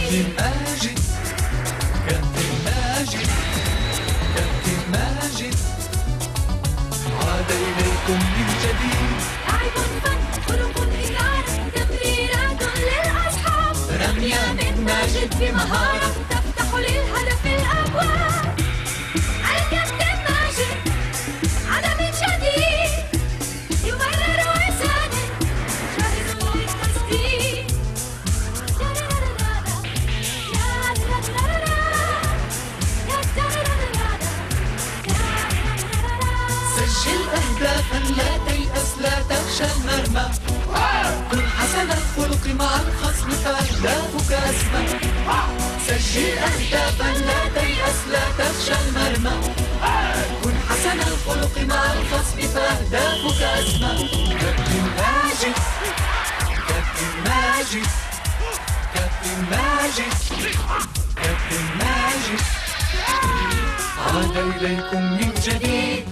كابتن ماجد، كابتن ماجد، كابتن ماجد عاد إليكم من جديد. لعب فن، خلق إثارة، تمريرات للأصحاب، رمية من ماجد بمهارة تفتح للهدف الأبواب. الكابتن ماجد عاد من جديد، يمرر ويسدد، جاهز للتسديد. سجل أهدافا لا تيأس لا تخشى المرمى، كن حسن الخلق مع الخصم فأهدافك أسمى. سجل أهدافا لا تيأس لا تخشى المرمى، كن حسن الخلق مع الخصم فأهدافك أسمى. كابتن ماجد، كابتن ماجد، كابتن ماجد، كابتن ماجد عاد إليكم من جديد.